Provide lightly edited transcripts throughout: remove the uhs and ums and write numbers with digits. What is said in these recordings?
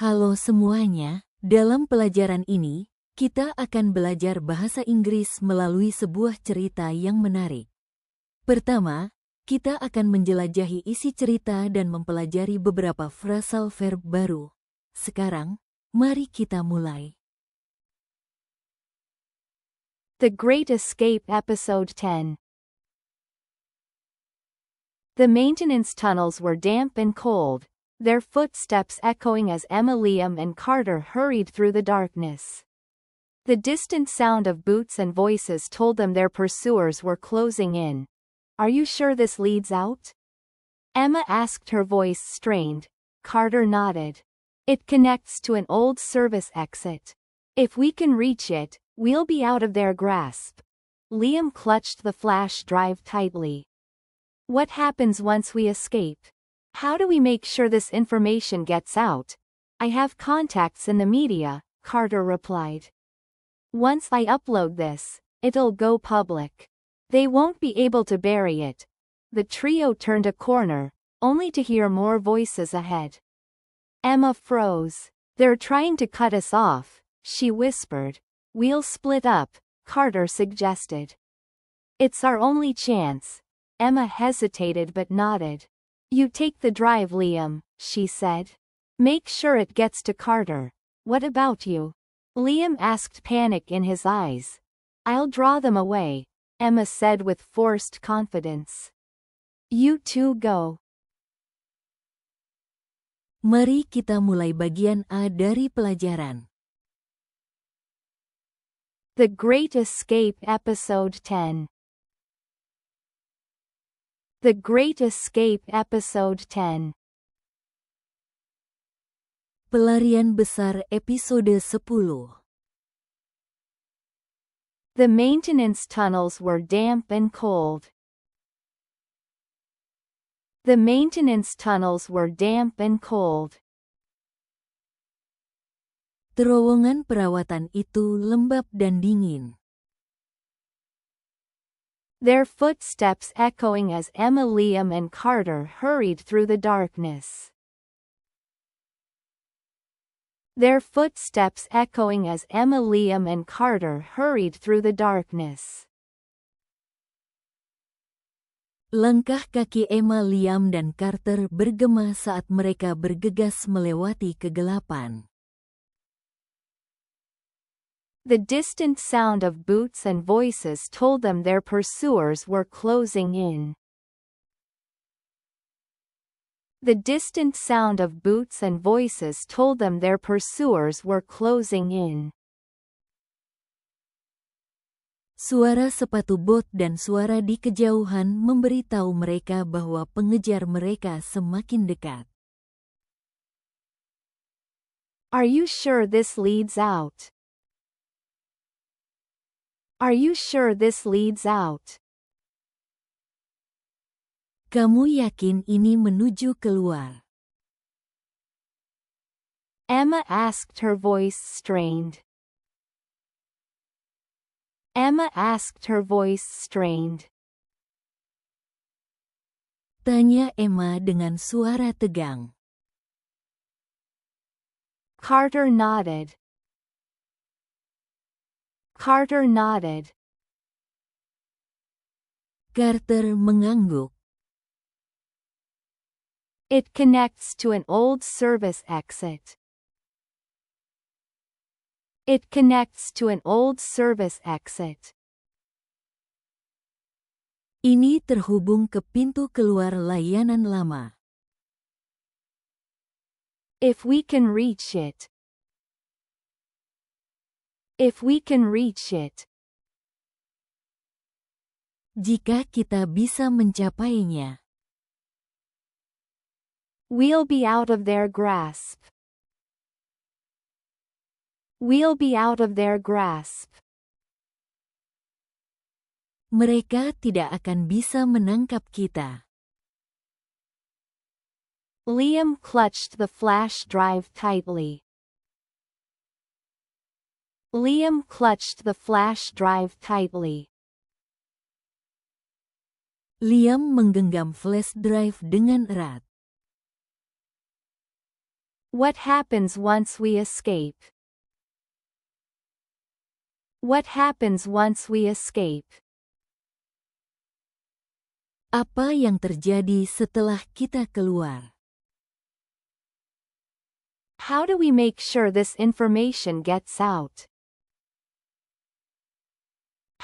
Halo semuanya, dalam pelajaran ini, kita akan belajar bahasa Inggris melalui sebuah cerita yang menarik. Pertama, kita akan menjelajahi isi cerita dan mempelajari beberapa phrasal verb baru. Sekarang, mari kita mulai. The Great Escape Episode 10. The maintenance tunnels were damp and cold, their footsteps echoing as Emma, Liam and Carter hurried through the darkness. The distant sound of boots and voices told them their pursuers were closing in. "Are you sure this leads out?" Emma asked, her voice strained. Carter nodded. "It connects to an old service exit. If we can reach it, we'll be out of their grasp." Liam clutched the flash drive tightly. "What happens once we escape? How do we make sure this information gets out?" "I have contacts in the media," Carter replied. "Once I upload this, it'll go public. They won't be able to bury it." The trio turned a corner, only to hear more voices ahead. Emma froze. "They're trying to cut us off," she whispered. "We'll split up," Carter suggested. "It's our only chance." Emma hesitated but nodded. "You take the drive, Liam," she said. "Make sure it gets to Carter." "What about you?" Liam asked, panic in his eyes. "I'll draw them away," Emma said with forced confidence. "You two go." Mari kita mulai bagian A dari pelajaran. The Great Escape Episode 10. The Great Escape Episode 10. Pelarian besar episode 10. The maintenance tunnels were damp and cold. The maintenance tunnels were damp and cold. Terowongan perawatan itu lembab dan dingin. Their footsteps echoing as Emma, Liam and Carter hurried through the darkness. Their footsteps echoing as Emma, Liam and Carter hurried through the darkness. Langkah kaki Emma, Liam dan Carter bergema saat mereka bergegas melewati kegelapan. The distant sound of boots and voices told them their pursuers were closing in. The distant sound of boots and voices told them their pursuers were closing in. Suara sepatu bot dan suara di kejauhan memberitahu mereka bahwa pengejar mereka semakin dekat. "Are you sure this leads out?" "Are you sure this leads out?" Kamu yakin ini menuju keluar? Emma asked, her voice strained. Emma asked, her voice strained. Tanya Emma dengan suara tegang. Carter nodded. Carter nodded. Carter mengangguk. "It connects to an old service exit." It connects to an old service exit. Ini terhubung ke pintu keluar layanan lama. If we can reach it. If we can reach it. Jika kita bisa mencapainya. We'll be out of their grasp. We'll be out of their grasp. Mereka tidak akan bisa menangkap kita. Liam clutched the flash drive tightly. Liam clutched the flash drive tightly. Liam menggenggam flash drive dengan erat. What happens once we escape? What happens once we escape? Apa yang terjadi setelah kita keluar? How do we make sure this information gets out?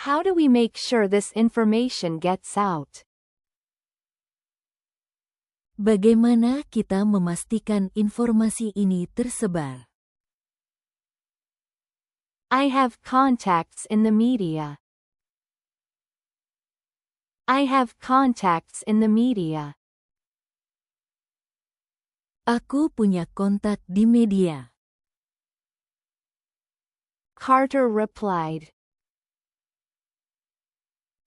How do we make sure this information gets out? Bagaimana kita memastikan informasi ini tersebar? I have contacts in the media. I have contacts in the media. Aku punya kontak di media. Carter replied.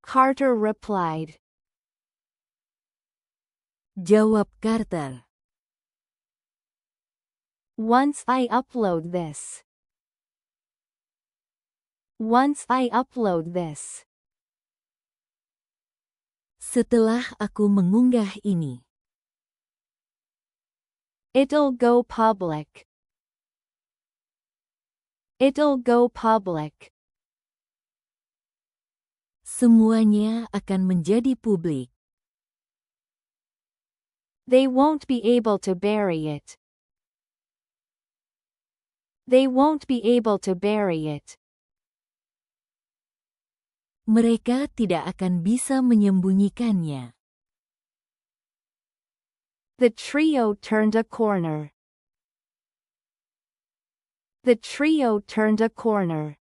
Carter replied. Jawab Carter. Once I upload this. Once I upload this. Setelah aku mengunggah ini. It'll go public. It'll go public. Semuanya akan menjadi publik. They won't be able to bury it. They won't be able to bury it. Mereka tidak akan bisa menyembunyikannya. The trio turned a corner. The trio turned a corner.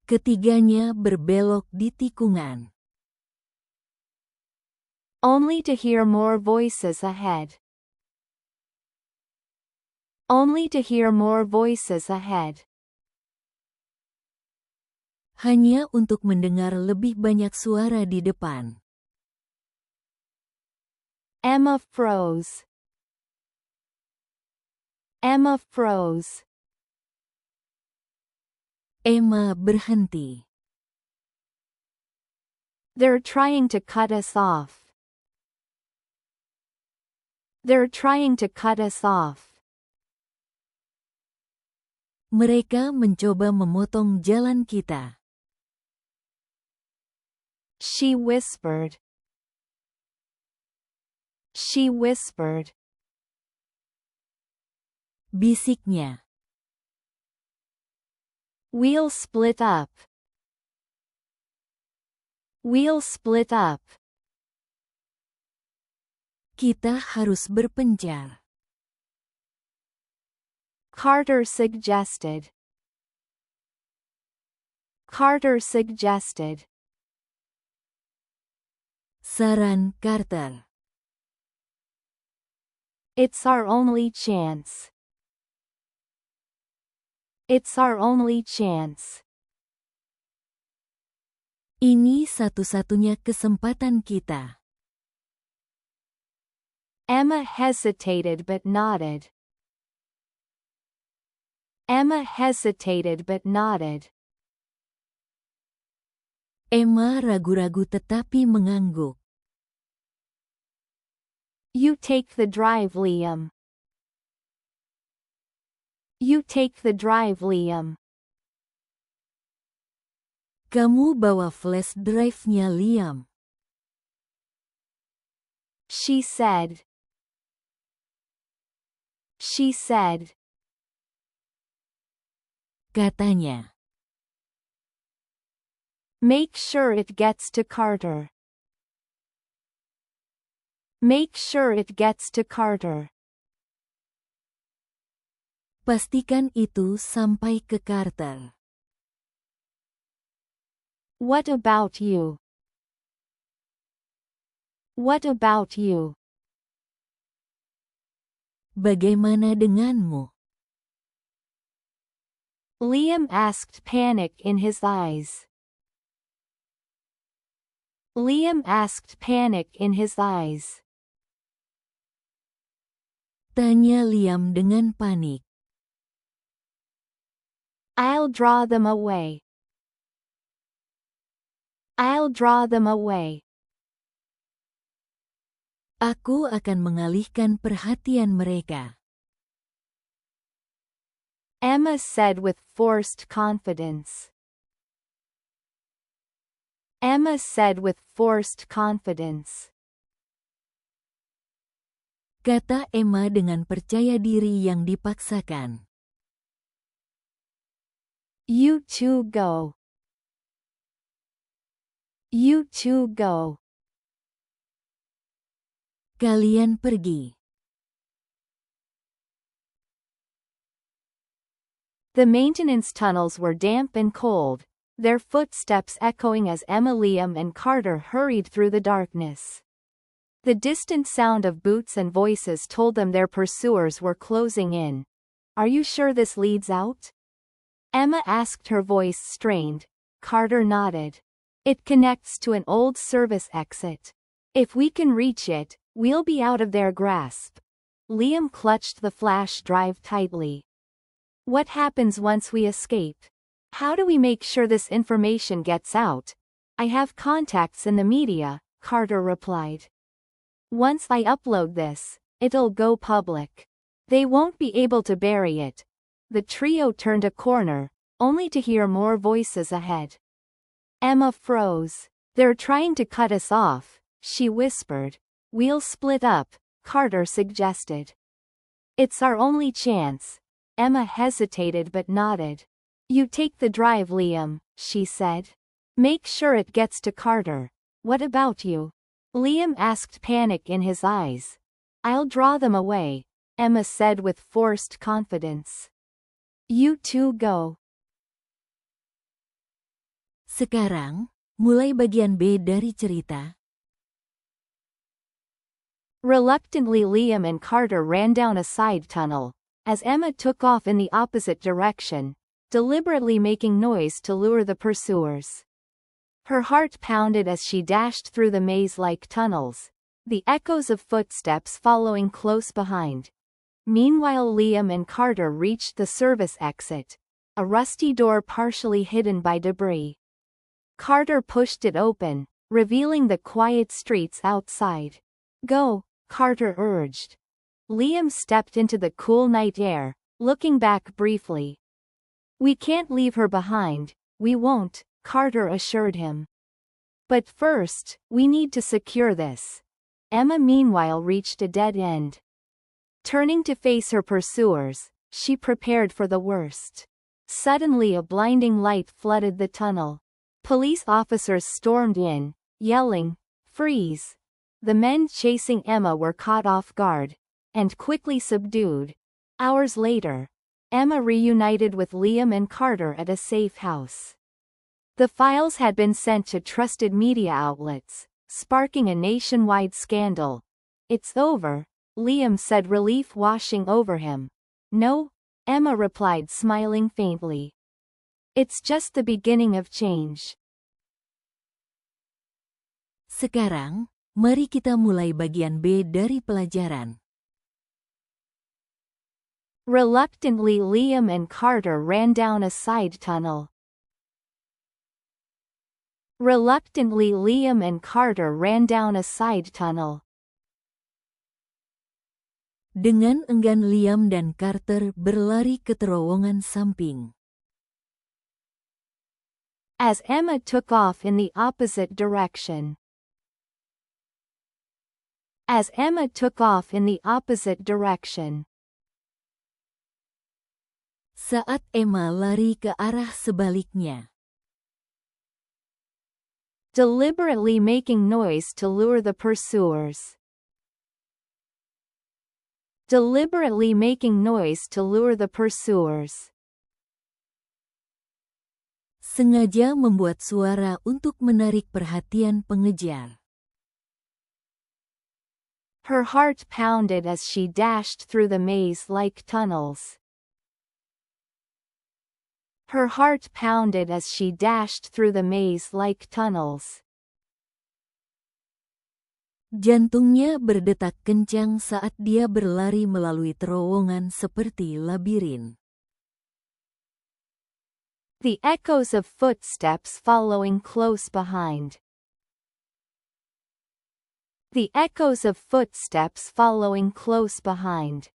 Ketiganya berbelok di tikungan. Only to hear more voices ahead. Only to hear more voices ahead. Hanya untuk mendengar lebih banyak suara di depan. Emma froze. Emma froze. Emma berhenti. They're trying to cut us off. They're trying to cut us off. Mereka mencoba memotong jalan kita. She whispered. She whispered. Bisiknya. We'll split up. We'll split up. Kita harus berpencar. Carter suggested. Carter suggested. Saran Carter. It's our only chance. It's our only chance. Ini satu-satunya kesempatan kita. Emma hesitated but nodded. Emma hesitated but nodded. Emma ragu-ragu tetapi mengangguk. You take the drive, Liam. You take the drive, Liam. Kamu bawa flash drive-nya, Liam. She said. She said. Katanya. Make sure it gets to Carter. Make sure it gets to Carter. Pastikan itu sampai ke Carter. What about you? What about you? Bagaimana denganmu? Liam asked, panic in his eyes. Liam asked, panic in his eyes. Tanya Liam dengan panik. I'll draw them away. I'll draw them away. Aku akan mengalihkan perhatian mereka. Emma said with forced confidence. Emma said with forced confidence. Kata Emma dengan percaya diri yang dipaksakan. You two go. You two go. Kalian pergi. The maintenance tunnels were damp and cold, their footsteps echoing as Emma, Liam and Carter hurried through the darkness. The distant sound of boots and voices told them their pursuers were closing in. Are you sure this leads out? Emma asked, her voice strained. Carter nodded. It connects to an old service exit. If we can reach it, we'll be out of their grasp. Liam clutched the flash drive tightly. What happens once we escape? How do we make sure this information gets out? I have contacts in the media, Carter replied. Once I upload this, it'll go public. They won't be able to bury it. The trio turned a corner, only to hear more voices ahead. Emma froze. They're trying to cut us off, she whispered. We'll split up, Carter suggested. It's our only chance. Emma hesitated but nodded. You take the drive, Liam, she said. Make sure it gets to Carter. What about you? Liam asked, panic in his eyes. I'll draw them away, Emma said with forced confidence. You two go. Sekarang, mulai bagian B dari cerita. Reluctantly, Liam and Carter ran down a side tunnel, as Emma took off in the opposite direction, deliberately making noise to lure the pursuers. Her heart pounded as she dashed through the maze-like tunnels, the echoes of footsteps following close behind. Meanwhile, Liam and Carter reached the service exit, a rusty door partially hidden by debris. Carter pushed it open, revealing the quiet streets outside. Go, Carter urged. Liam stepped into the cool night air, looking back briefly. We can't leave her behind, we won't, Carter assured him. But first, we need to secure this. Emma meanwhile reached a dead end. Turning to face her pursuers, she prepared for the worst. Suddenly a blinding light flooded the tunnel. Police officers stormed in, yelling, "Freeze!" The men chasing Emma were caught off guard, and quickly subdued. Hours later, Emma reunited with Liam and Carter at a safe house. The files had been sent to trusted media outlets, sparking a nationwide scandal. It's over, Liam said, relief washing over him. No, Emma replied, smiling faintly. It's just the beginning of change. Sekarang, mari kita mulai bagian B dari pelajaran. Reluctantly, Liam and Carter ran down a side tunnel. Reluctantly, Liam and Carter ran down a side tunnel. Dengan enggan Liam dan Carter berlari ke terowongan samping. As Emma took off in the opposite direction. As Emma took off in the opposite direction. Saat Emma lari ke arah sebaliknya. Deliberately making noise to lure the pursuers. Deliberately making noise to lure the pursuers. Sengaja membuat suara untuk menarik perhatian pengejar. Her heart pounded as she dashed through the maze-like tunnels. Her heart pounded as she dashed through the maze-like tunnels. Jantungnya berdetak kencang saat dia berlari melalui terowongan seperti labirin. The echoes of footsteps following close behind. The echoes of footsteps following close behind.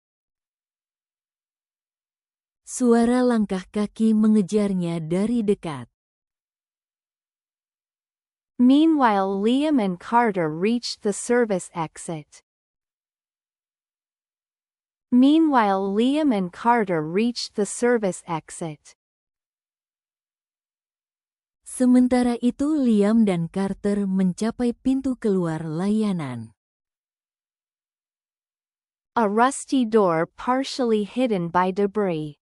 Suara langkah kaki mengejarnya dari dekat. Meanwhile, Liam and Carter reached the service exit. Meanwhile, Liam and Carter reached the service exit. Sementara itu Liam dan Carter mencapai pintu keluar layanan. A rusty door partially hidden by debris.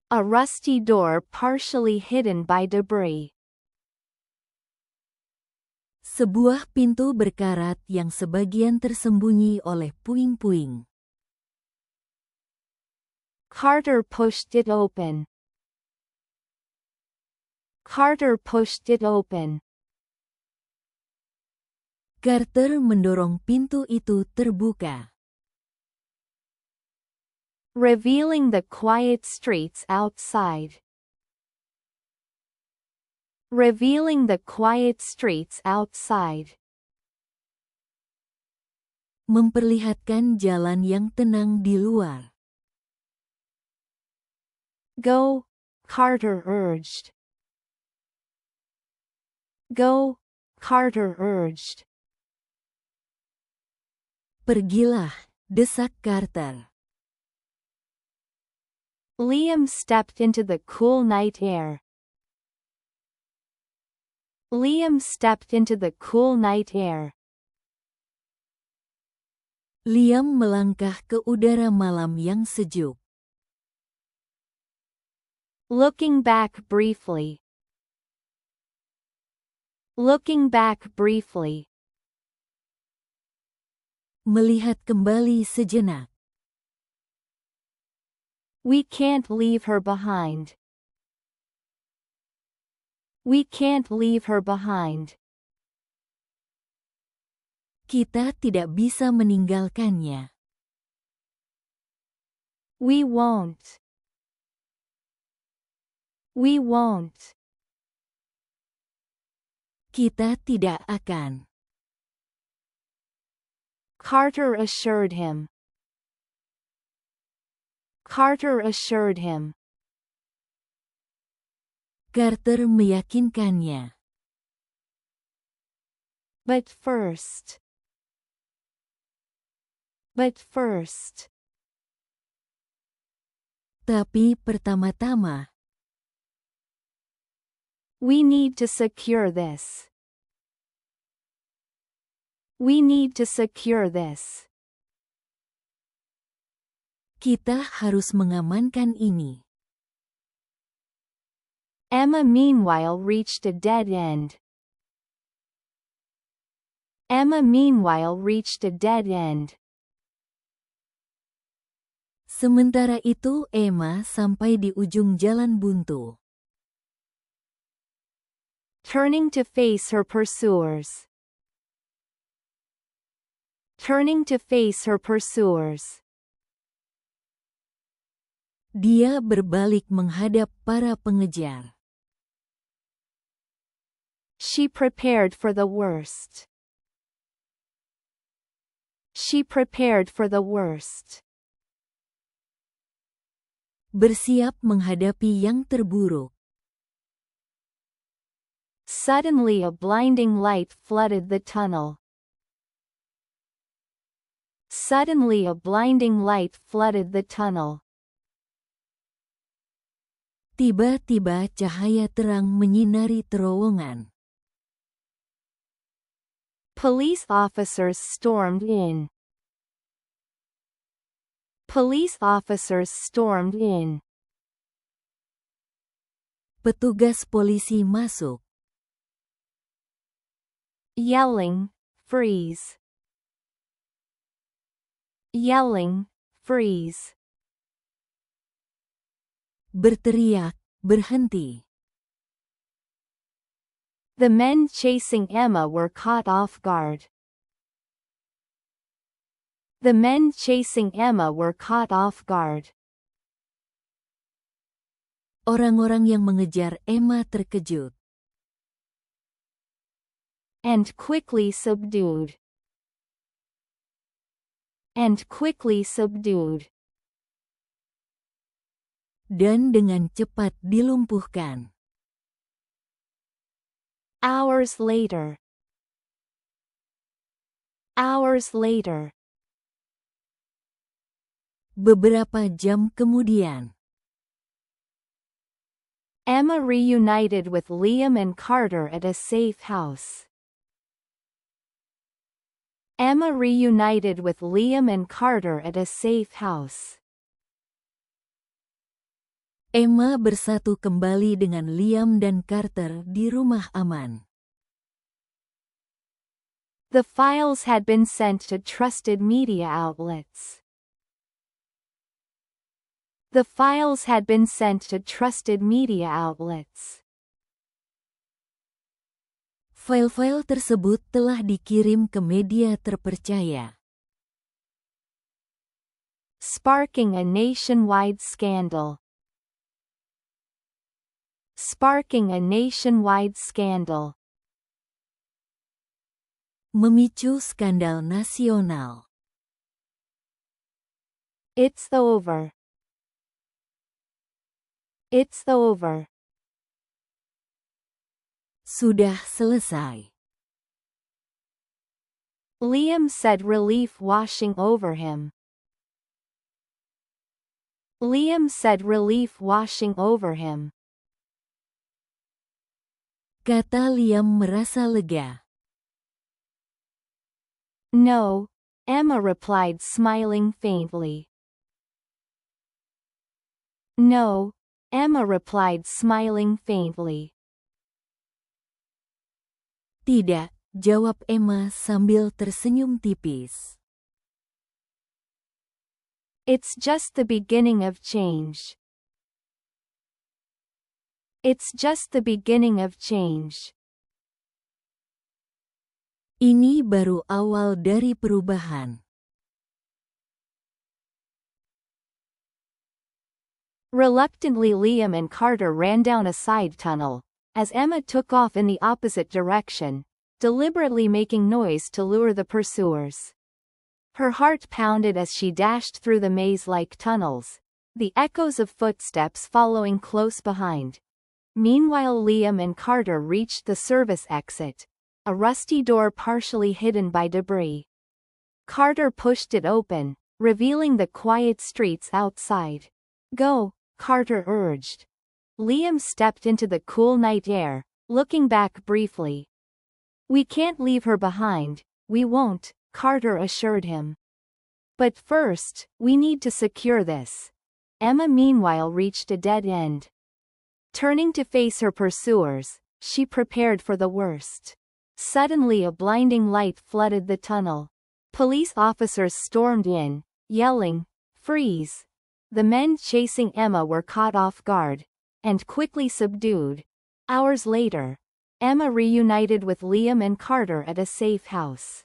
A rusty door partially hidden by debris. Sebuah pintu berkarat yang sebagian tersembunyi oleh puing-puing. Carter pushed it open. Carter pushed it open. Carter mendorong pintu itu terbuka, revealing the quiet streets outside. Revealing the quiet streets outside. memperlihatkan jalan yang tenang di luar. Go, Carter urged. Go, Carter urged. Pergilah, desak Carter. Liam stepped into the cool night air. Liam stepped into the cool night air. Liam melangkah ke udara malam yang sejuk. Looking back briefly. Looking back briefly. Melihat kembali sejenak. We can't leave her behind. We can't leave her behind. Kita tidak bisa meninggalkannya. We won't. We won't. Kita tidak akan. Carter assured him. Carter assured him. Carter meyakinkannya. But first. But first. Tapi pertama-tama, we need to secure this. We need to secure this. kita harus mengamankan ini. Emma meanwhile reached a dead end. Emma meanwhile reached a dead end. Sementara itu Emma sampai di ujung jalan buntu. Turning to face her pursuers. Turning to face her pursuers. Dia berbalik menghadap para pengejar. She prepared for the worst. She prepared for the worst. Bersiap menghadapi yang terburuk. Suddenly a blinding light flooded the tunnel. Suddenly a blinding light flooded the tunnel. Tiba-tiba cahaya terang menyinari terowongan. Police officers stormed in. Police officers stormed in. Petugas polisi masuk. Yelling, freeze. Yelling, freeze. Berteriak, berhenti. The men chasing Emma were caught off guard. The men chasing Emma were caught off guard. Orang-orang yang mengejar Emma terkejut. and quickly subdued. And quickly subdued. Dan dengan cepat dilumpuhkan. Hours later. Hours later. Beberapa jam kemudian. Emma reunited with Liam and Carter at a safe house. Emma reunited with Liam and Carter at a safe house. Emma bersatu kembali dengan Liam dan Carter di rumah aman. The files had been sent to trusted media outlets. The files had been sent to trusted media outlets. File-file tersebut telah dikirim ke media terpercaya. Sparking a nationwide scandal. Sparking a nationwide scandal. Memicu skandal nasional. It's over. It's over. Sudah selesai. Liam said, relief washing over him. Liam said, relief washing over him. Kata Liam merasa lega. No, Emma replied, smiling faintly. No, Emma replied, smiling faintly. Tidak, jawab Emma sambil tersenyum tipis. It's just the beginning of change. It's just the beginning of change. Ini baru awal dari perubahan. Reluctantly, Liam and Carter ran down a side tunnel, as Emma took off in the opposite direction, deliberately making noise to lure the pursuers. Her heart pounded as she dashed through the maze-like tunnels, the echoes of footsteps following close behind. Meanwhile, Liam and Carter reached the service exit, a rusty door partially hidden by debris. Carter pushed it open, revealing the quiet streets outside. Go, Carter urged. Liam stepped into the cool night air, looking back briefly. We can't leave her behind, we won't, Carter assured him. But first, we need to secure this. Emma meanwhile reached a dead end. Turning to face her pursuers, she prepared for the worst. Suddenly a blinding light flooded the tunnel. Police officers stormed in, yelling, "Freeze!" The men chasing Emma were caught off guard, and quickly subdued. Hours later, Emma reunited with Liam and Carter at a safe house.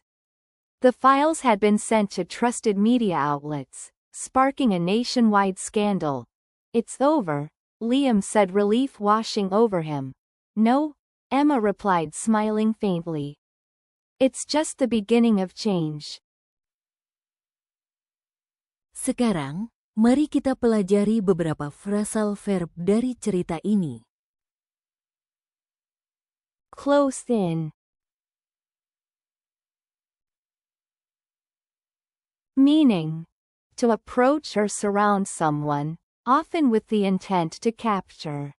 The files had been sent to trusted media outlets, sparking a nationwide scandal. It's over, Liam said, relief washing over him. No, Emma replied, smiling faintly. It's just the beginning of change. Sekarang, mari kita pelajari beberapa phrasal verb dari cerita ini. Close in. Meaning, to approach or surround someone, often with the intent to capture.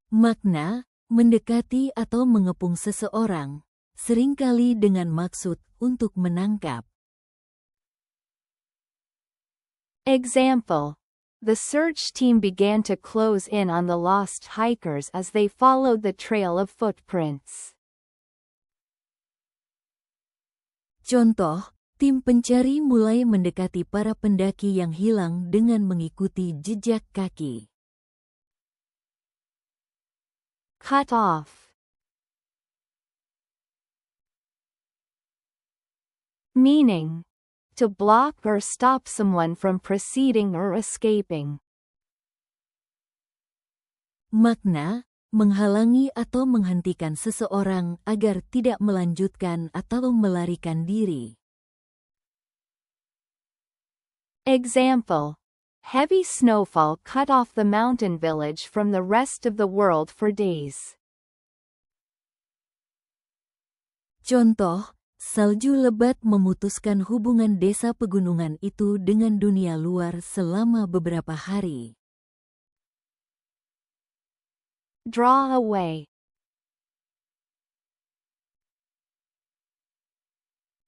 Makna, mendekati atau mengepung seseorang, seringkali dengan maksud untuk menangkap. Example. The search team began to close in on the lost hikers as they followed the trail of footprints. Contoh, tim pencari mulai mendekati para pendaki yang hilang dengan mengikuti jejak kaki. Cut off. Meaning, to block or stop someone from proceeding or escaping. Makna, menghalangi atau menghentikan seseorang agar tidak melanjutkan atau melarikan diri. Example. Heavy snowfall cut off the mountain village from the rest of the world for days. Contoh, salju lebat memutuskan hubungan desa pegunungan itu dengan dunia luar selama beberapa hari. Draw away.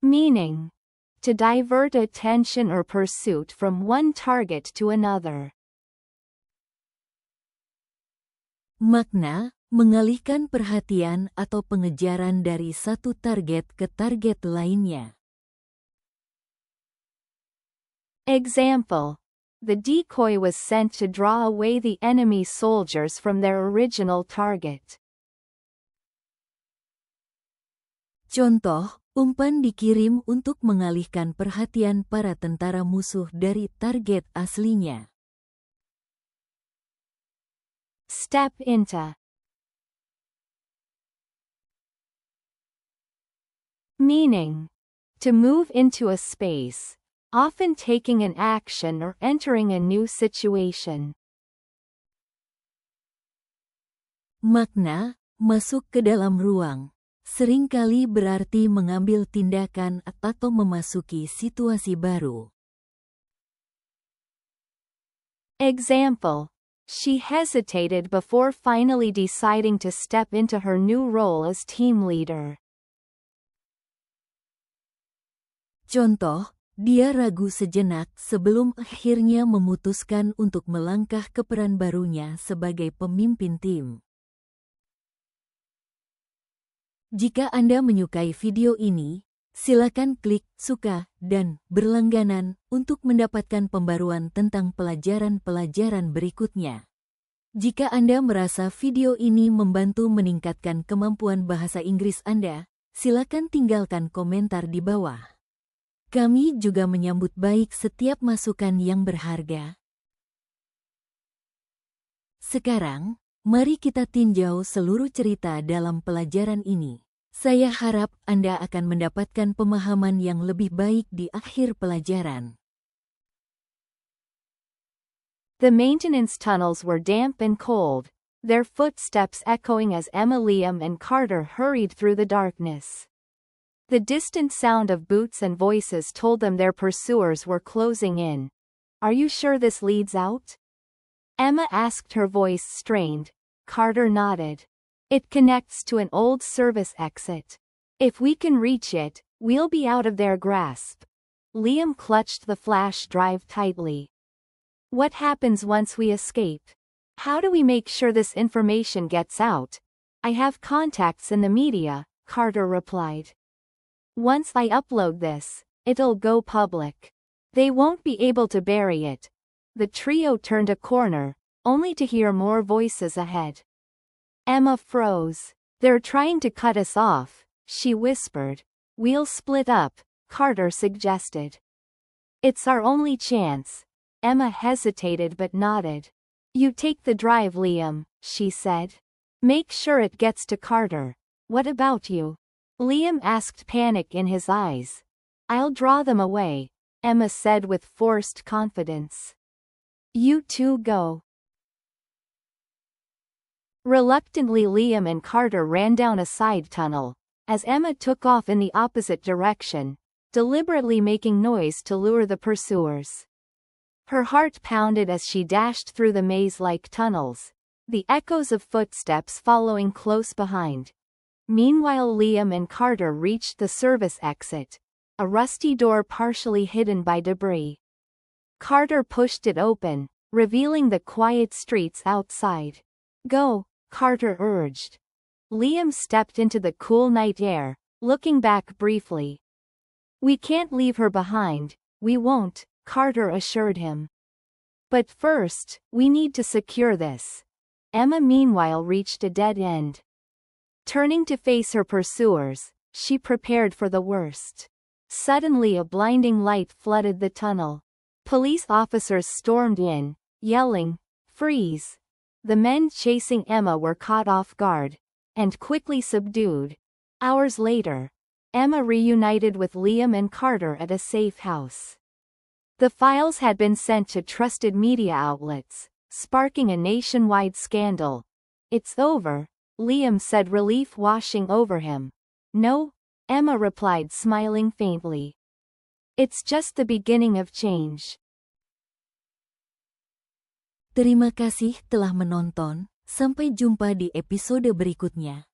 Meaning. To divert attention or pursuit from one target to another. Makna, mengalihkan perhatian atau pengejaran dari satu target ke target lainnya. Example. The decoy was sent to draw away the enemy soldiers from their original target. Contoh, umpan dikirim untuk mengalihkan perhatian para tentara musuh dari target aslinya. Step into. Meaning. To move into a space, often taking an action or entering a new situation. Makna, masuk ke dalam ruang, seringkali berarti mengambil tindakan atau memasuki situasi baru. Example. She hesitated before finally deciding to step into her new role as team leader. Contoh, dia ragu sejenak sebelum akhirnya memutuskan untuk melangkah ke peran barunya sebagai pemimpin tim. Jika Anda menyukai video ini, silakan klik suka dan berlangganan untuk mendapatkan pembaruan tentang pelajaran-pelajaran berikutnya. Jika Anda merasa video ini membantu meningkatkan kemampuan bahasa Inggris Anda, silakan tinggalkan komentar di bawah. Kami juga menyambut baik setiap masukan yang berharga. Sekarang, mari kita tinjau seluruh cerita dalam pelajaran ini. Saya harap Anda akan mendapatkan pemahaman yang lebih baik di akhir pelajaran. The maintenance tunnels were damp and cold, their footsteps echoing as Emma, Liam and Carter hurried through the darkness. The distant sound of boots and voices told them their pursuers were closing in. Are you sure this leads out? Emma asked, her voice strained. Carter nodded. It connects to an old service exit. If we can reach it, we'll be out of their grasp. Liam clutched the flash drive tightly. What happens once we escape? How do we make sure this information gets out? I have contacts in the media, Carter replied. Once I upload this, it'll go public. They won't be able to bury it. The trio turned a corner, only to hear more voices ahead. Emma froze. They're trying to cut us off, she whispered. We'll split up, Carter suggested. It's our only chance. Emma hesitated but nodded. You take the drive, Liam, she said. Make sure it gets to Carter. What about you? Liam asked, panic in his eyes. I'll draw them away, Emma said with forced confidence. You two go. Reluctantly, Liam and Carter ran down a side tunnel, as Emma took off in the opposite direction, deliberately making noise to lure the pursuers. Her heart pounded as she dashed through the maze-like tunnels, the echoes of footsteps following close behind. Meanwhile, Liam and Carter reached the service exit, a rusty door partially hidden by debris. Carter pushed it open, revealing the quiet streets outside. Go, Carter urged. Liam stepped into the cool night air, looking back briefly. We can't leave her behind, we won't, Carter assured him. But first, we need to secure this. Emma meanwhile reached a dead end. Turning to face her pursuers, she prepared for the worst. Suddenly a blinding light flooded the tunnel. Police officers stormed in, yelling, "Freeze!" The men chasing Emma were caught off guard, and quickly subdued. Hours later, Emma reunited with Liam and Carter at a safe house. The files had been sent to trusted media outlets, sparking a nationwide scandal. "It's over," Liam said, relief washing over him. "No," Emma replied, smiling faintly. "It's just the beginning of change." Terima kasih telah menonton, sampai jumpa di episode berikutnya.